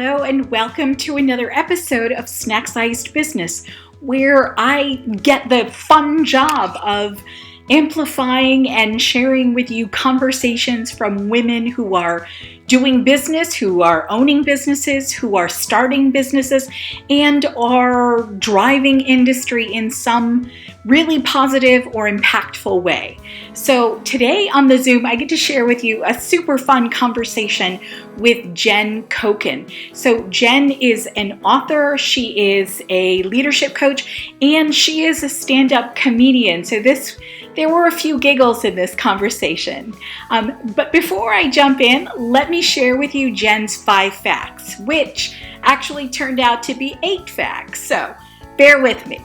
Hello and welcome to another episode of Snack-Sized Business, where I get the fun job of amplifying and sharing with you conversations from women who are doing business, who are owning businesses, who are starting businesses, and are driving industry in some really positive or impactful way. So today on the Zoom, I get to share with you a super fun conversation with Jen Coken. So Jen is an author, she is a leadership coach, and she is a stand-up comedian. So there were a few giggles in this conversation. But before I jump in, let me share with you Jen's 5 facts, which actually turned out to be 8 facts. So bear with me.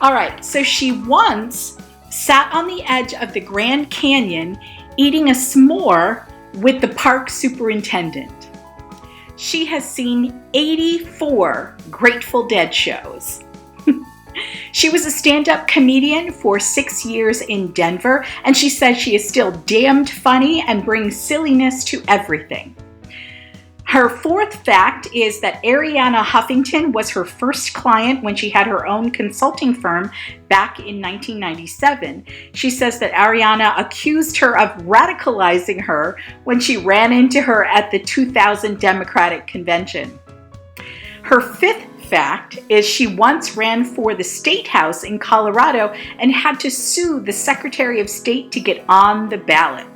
All right, so she once sat on the edge of the Grand Canyon eating a s'more with the park superintendent. She has seen 84 Grateful Dead shows. She was a stand-up comedian for 6 years in Denver, and she says she is still damned funny and brings silliness to everything. Her 4th fact is that Arianna Huffington was her first client when she had her own consulting firm back in 1997. She says that Arianna accused her of radicalizing her when she ran into her at the 2000 Democratic Convention. Her 5th fact is she once ran for the State House in Colorado and had to sue the Secretary of State to get on the ballot.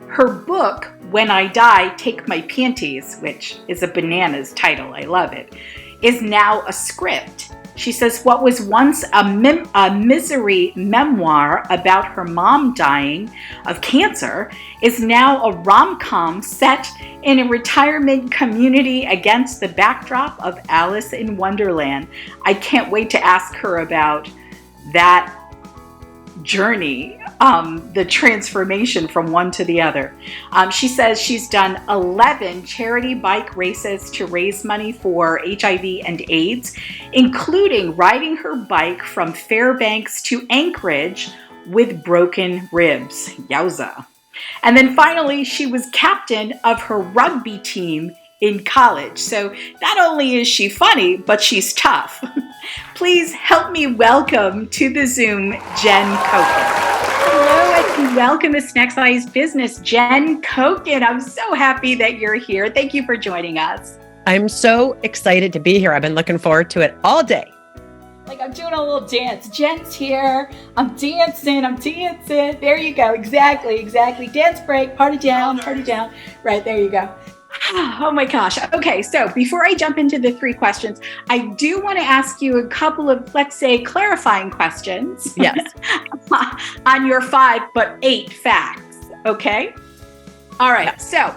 Her book, When I Die, Take My Panties, which is a bananas title, I love it, is now a script. She says what was once a misery memoir about her mom dying of cancer is now a rom-com set in a retirement community against the backdrop of Alice in Wonderland. I can't wait to ask her about that journey, the transformation from one to the other. She says she's done 11 charity bike races to raise money for HIV and AIDS, including riding her bike from Fairbanks to Anchorage with broken ribs. Yowza. And then finally, she was captain of her rugby team in college. So not only is she funny, but she's tough. Please help me welcome to the Zoom, Jen Coken. Hello and welcome to Snack-Sized Business, Jen Coken. I'm so happy that you're here. Thank you for joining us. I'm so excited to be here. I've been looking forward to it all day. Like I'm doing a little dance. Jen's here. I'm dancing. There you go. Exactly. Dance break. Party down. Right, there you go. Oh my gosh. Okay, so before I jump into the 3 questions, I do want to ask you a couple of, let's say, clarifying questions. Yes. On your 5, but 8 facts. Okay? All right. Yeah. So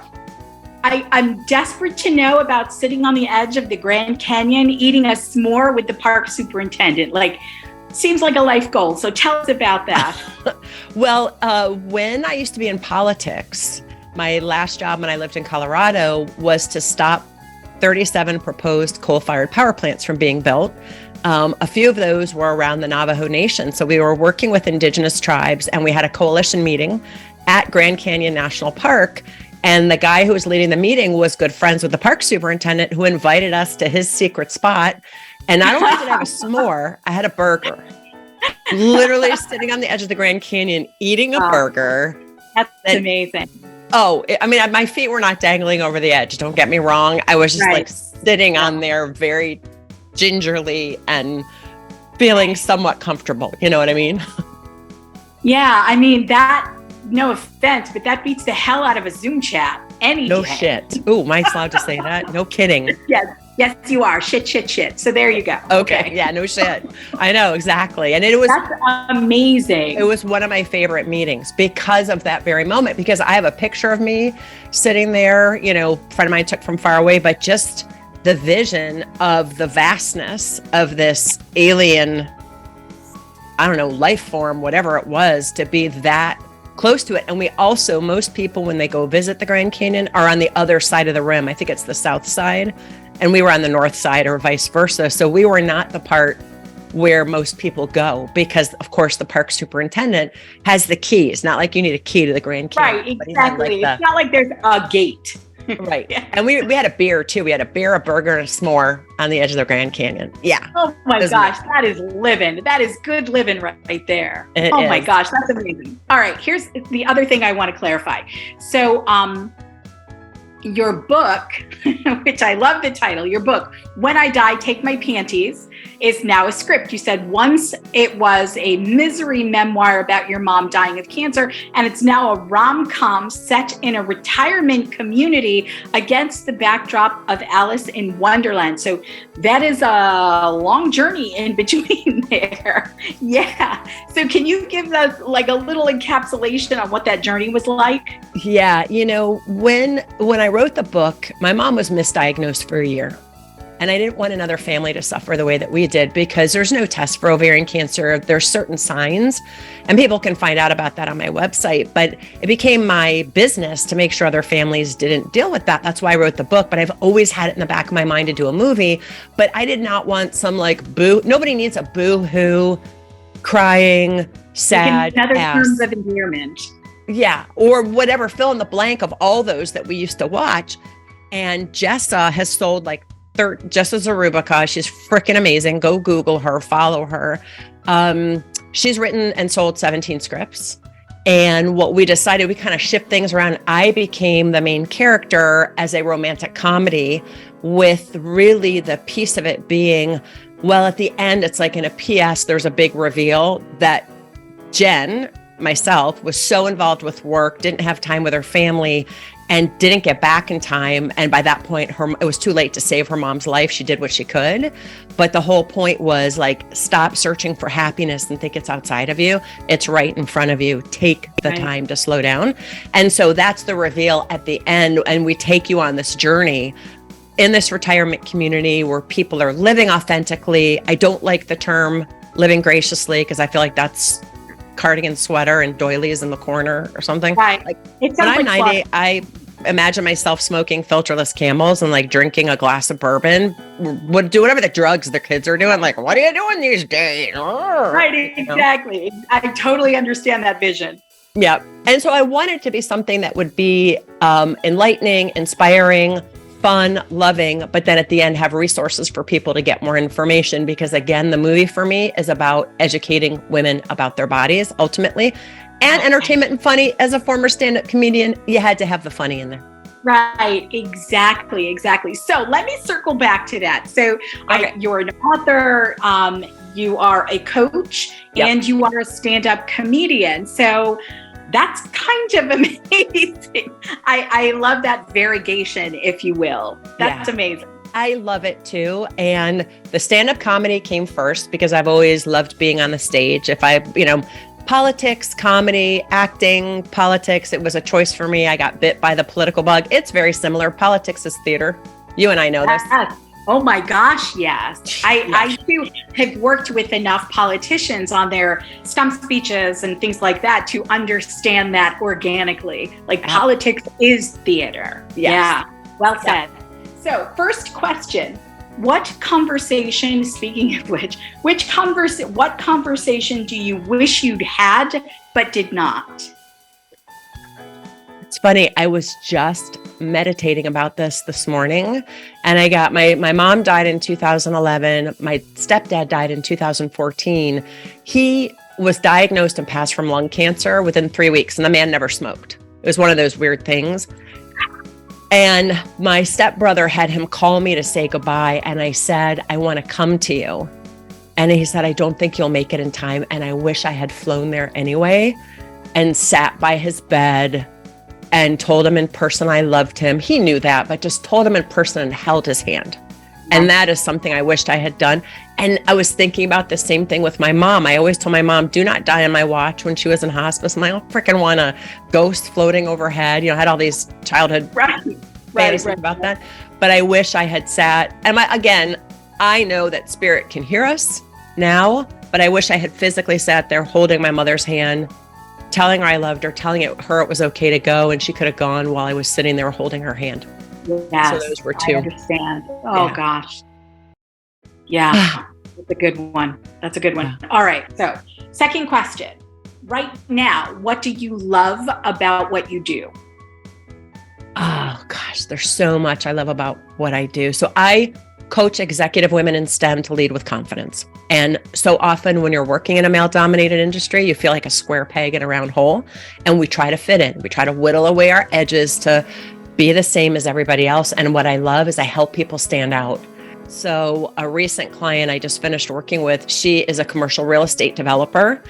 I'm desperate to know about sitting on the edge of the Grand Canyon eating a s'more with the park superintendent. Seems like a life goal. So tell us about that. Well, when I used to be in politics, my last job when I lived in Colorado was to stop 37 proposed coal-fired power plants from being built. A few of those were around the Navajo Nation. So we were working with indigenous tribes, and we had a coalition meeting at Grand Canyon National Park. And the guy who was leading the meeting was good friends with the park superintendent, who invited us to his secret spot. And not only did I have a s'more, I had a burger. Literally sitting on the edge of the Grand Canyon, eating a burger. That's amazing. Oh, I mean, my feet were not dangling over the edge. Don't get me wrong. I was just sitting on there very gingerly and feeling somewhat comfortable. You know what I mean? Yeah, I mean, no offense, but that beats the hell out of a Zoom chat any No day. shit. Ooh, am I allowed to say that? No kidding. Yes, you are. Shit. So there you go. Okay. Yeah, no shit. I know, exactly. And that's amazing. It was one of my favorite meetings because of that very moment, because I have a picture of me sitting there, a friend of mine took from far away, but just the vision of the vastness of this alien, I don't know, life form, whatever it was, to be that close to it. And we also, most people, when they go visit the Grand Canyon, are on the other side of the rim. I think it's the south side. And we were on the north side or vice versa. So we were not the part where most people go because, of course, the park superintendent has the keys. Not like you need a key to the Grand Canyon. Right, exactly. It's not like there's a gate. Right. Yeah. And we had a beer too. We had a beer, a burger, and a s'more on the edge of the Grand Canyon. Yeah. Oh my gosh, that is living. That is good living right there. Oh my gosh, that's amazing. All right, here's the other thing I want to clarify. So, your book, which I love the title, your book, When I Die, Take My Panties, is now a script. You said once it was a misery memoir about your mom dying of cancer, and it's now a rom-com set in a retirement community against the backdrop of Alice in Wonderland. So that is a long journey in between there. Yeah. So can you give us like a little encapsulation on what that journey was like? Yeah. You know, when I wrote the book, my mom was misdiagnosed for a year. And I didn't want another family to suffer the way that we did, because there's no test for ovarian cancer. There's certain signs, and people can find out about that on my website. But it became my business to make sure other families didn't deal with that. That's why I wrote the book. But I've always had it in the back of my mind to do a movie. But I did not want some like nobody needs a boo-hoo, crying, sad like another ass. terms of endearment. Yeah, or whatever, fill in the blank of all those that we used to watch. And Jessa has sold like Jessa Zarubica. She's freaking amazing. Go Google her, follow her. She's written and sold 17 scripts. And what we decided, we kind of shift things around. I became the main character as a romantic comedy, with really the piece of it being, well, at the end, it's like in a PS, there's a big reveal that Jen, myself, was so involved with work, didn't have time with her family, and didn't get back in time. And by that point, it was too late to save her mom's life. She did what she could. But the whole point was like, stop searching for happiness and think it's outside of you. It's right in front of you. Take the time to slow down. And so that's the reveal at the end. And we take you on this journey in this retirement community where people are living authentically. I don't like the term living graciously, because I feel like that's cardigan sweater and doilies in the corner or something. Right. Like, when I'm 90, I imagine myself smoking filterless Camels and like drinking a glass of bourbon, would do whatever the drugs the kids are doing. Like, what are you doing these days? Right, exactly. You know? I totally understand that vision. Yeah. And so I wanted to be something that would be enlightening, inspiring, fun, loving, but then at the end have resources for people to get more information. Because again, the movie for me is about educating women about their bodies ultimately, and entertainment and funny. As a former stand-up comedian, you had to have the funny in there. Right, exactly. So let me circle back to that. So you're an author, you are a coach, and you are a stand-up comedian. So that's kind of amazing. I love that variegation, if you will. That's amazing. I love it too. And the stand-up comedy came first because I've always loved being on the stage. Politics, comedy, acting, politics, it was a choice for me. I got bit by the political bug. It's very similar. Politics is theater. You and I know this. Oh my gosh, yes. I too have worked with enough politicians on their stump speeches and things like that to understand that organically. Like politics is theater. Yes. Yeah, well said. So first question, what conversation, speaking of which, what conversation do you wish you'd had but did not? It's funny. I was just meditating about this morning, and I got my mom died in 2011. My stepdad died in 2014. He was diagnosed and passed from lung cancer within 3 weeks, and the man never smoked. It was one of those weird things. And my stepbrother had him call me to say goodbye, and I said, I want to come to you. And he said, I don't think you'll make it in time. And I wish I had flown there anyway, and sat by his bed and told him in person I loved him. He knew that, but just told him in person and held his hand. And that is something I wished I had done. And I was thinking about the same thing with my mom. I always told my mom, do not die on my watch when she was in hospice. I don't freaking want a ghost floating overhead. I had all these childhood fantasies about that. But I wish I had sat. And I know that spirit can hear us now, but I wish I had physically sat there holding my mother's hand, telling her I loved her, telling her it was okay to go, and she could have gone while I was sitting there holding her hand. Yes, so those were two. I understand. Oh gosh. Yeah, that's a good one. Yeah. All right. So second question. Right now, what do you love about what you do? Oh God. gosh, there's so much I love about what I do. So I coach executive women in STEM to lead with confidence. And so often when you're working in a male-dominated industry, you feel like a square peg in a round hole. And we try to fit in. We try to whittle away our edges to be the same as everybody else. And what I love is I help people stand out. So a recent client I just finished working with, she is a commercial real estate developer,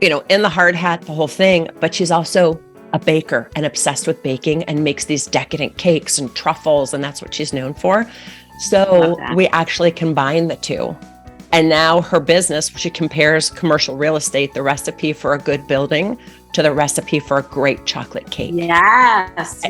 in the hard hat, the whole thing, but she's also a baker and obsessed with baking and makes these decadent cakes and truffles. And that's what she's known for. So we actually combine the two. And now her business, she compares commercial real estate, the recipe for a good building to the recipe for a great chocolate cake. Yes.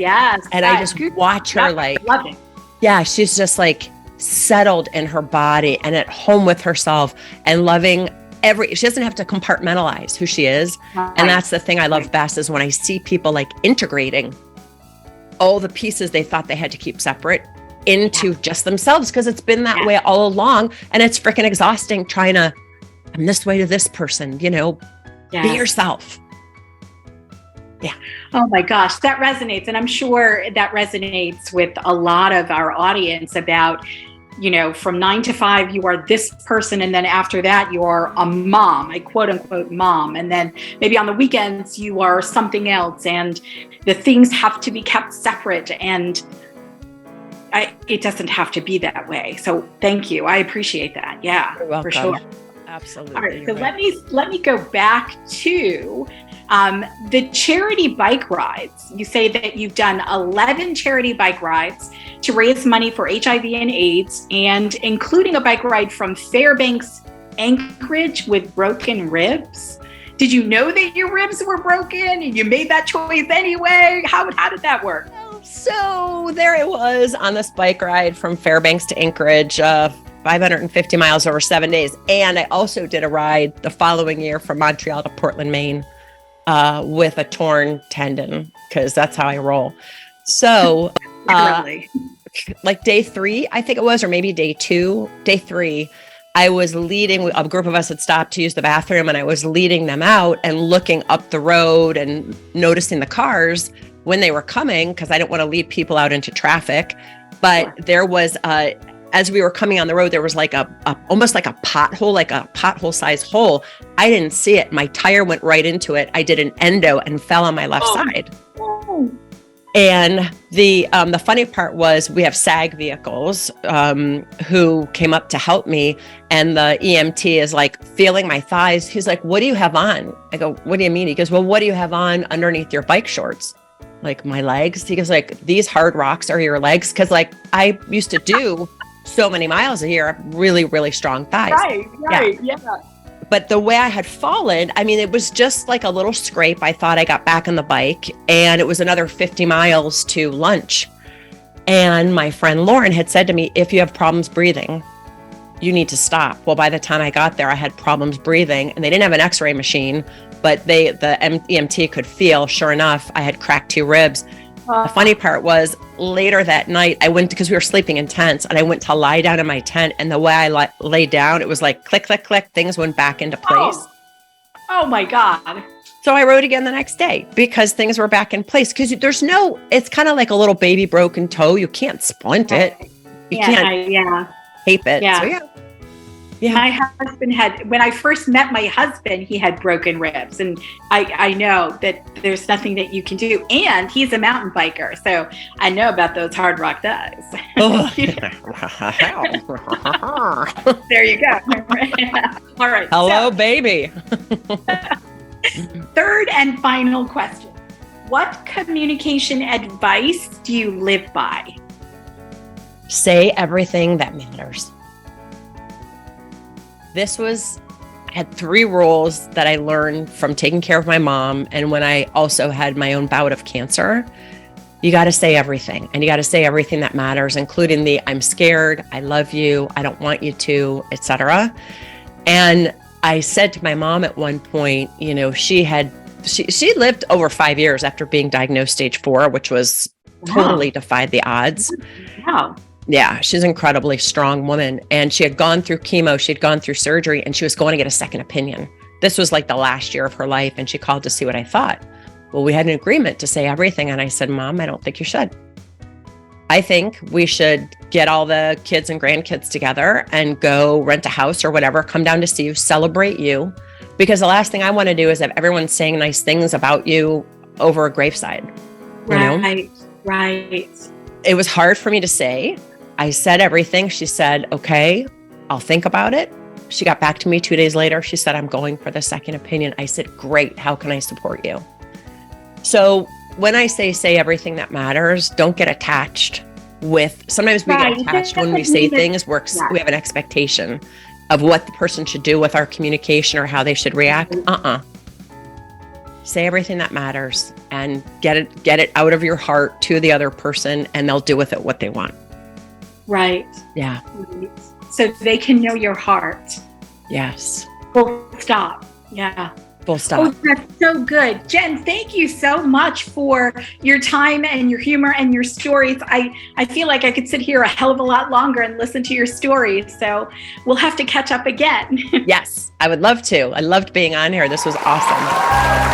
And I just watch her she's just like settled in her body and at home with herself and loving she doesn't have to compartmentalize who she is. Right. And that's the thing I love best is when I see people like integrating all the pieces they thought they had to keep separate into just themselves, because it's been that way all along. And it's freaking exhausting trying to, I'm this way to this person, be yourself. Yeah. Oh my gosh, that resonates. And I'm sure that resonates with a lot of our audience about, from 9 to 5, you are this person. And then after that, you are a mom, a quote unquote mom. And then maybe on the weekends, you are something else. And the things have to be kept separate. And it doesn't have to be that way. So thank you. I appreciate that. Yeah, you're welcome. For sure. Absolutely. All right. So let me go back to the charity bike rides. You say that you've done 11 charity bike rides to raise money for HIV and AIDS, and including a bike ride from Fairbanks, Anchorage with broken ribs. Did you know that your ribs were broken and you made that choice anyway? How did that work? So there I was on this bike ride from Fairbanks to Anchorage, 550 miles over 7 days. And I also did a ride the following year from Montreal to Portland, Maine, with a torn tendon, because that's how I roll. So like day 3, I think it was, or maybe day 3, I was leading, a group of us had stopped to use the bathroom, and I was leading them out and looking up the road and noticing the cars when they were coming, because I didn't want to lead people out into traffic. But there was, as we were coming on the road, there was like almost like a pothole size hole. I didn't see it. My tire went right into it. I did an endo and fell on my left side. Oh. And the funny part was we have SAG vehicles who came up to help me, and the EMT is like feeling my thighs. He's like, "What do you have on?" I go, "What do you mean?" He goes, "Well, what do you have on underneath your bike shorts?" Like, my legs. He goes, like, "These hard rocks are your legs?" Because like I used to do so many miles a year, really, really strong thighs. Right, yeah. But the way I had fallen, I mean, it was just like a little scrape. I thought I got back on the bike, and it was another 50 miles to lunch. And my friend Lauren had said to me, "If you have problems breathing, you need to stop." Well, by the time I got there, I had problems breathing, and they didn't have an x-ray machine, but the EMT could feel, sure enough, I had cracked 2 ribs. The funny part was later that night, I went, because we were sleeping in tents, and I went to lie down in my tent. And the way I lay down, it was like click, click, click. Things went back into place. Oh my God. So I rode again the next day because things were back in place. Because it's kind of like a little baby broken toe. You can't splint it. You can't tape it. Yeah. So yeah. My husband when I first met my husband, he had broken ribs, and I know that there's nothing that you can do. And he's a mountain biker, so I know about those hard rock thighs. Oh. There you go. All right. Hello, baby. Third and final question. What communication advice do you live by? Say everything that matters. I had 3 rules that I learned from taking care of my mom, and when I also had my own bout of cancer. You got to say everything, and you got to say everything that matters, including the "I'm scared," "I love you," "I don't want you to," etc. And I said to my mom at one point, she lived over 5 years after being diagnosed stage 4, which was totally defied the odds. Wow. Yeah, she's an incredibly strong woman, and she had gone through chemo, she had gone through surgery, and she was going to get a second opinion. This was like the last year of her life, and she called to see what I thought. Well, we had an agreement to say everything, and I said, "Mom, I don't think you should." I think we should get all the kids and grandkids together and go rent a house or whatever, come down to see you, celebrate you. Because the last thing I want to do is have everyone saying nice things about you over a graveside. Right, right. It was hard for me to say. I said everything. She said, okay, I'll think about it. She got back to me 2 days later. She said, I'm going for the second opinion. I said, great. How can I support you? So when I say everything that matters, don't get attached with, sometimes we get attached when we say things, we have an expectation of what the person should do with our communication or how they should react. Say everything that matters and get it out of your heart to the other person, and they'll do with it what they want. Right. Yeah. Right. So they can know your heart. Yes. Full stop. Yeah. Full stop. Oh, that's so good. Jen, thank you so much for your time and your humor and your stories. I feel like I could sit here a hell of a lot longer and listen to your stories. So we'll have to catch up again. Yes, I would love to. I loved being on here. This was awesome.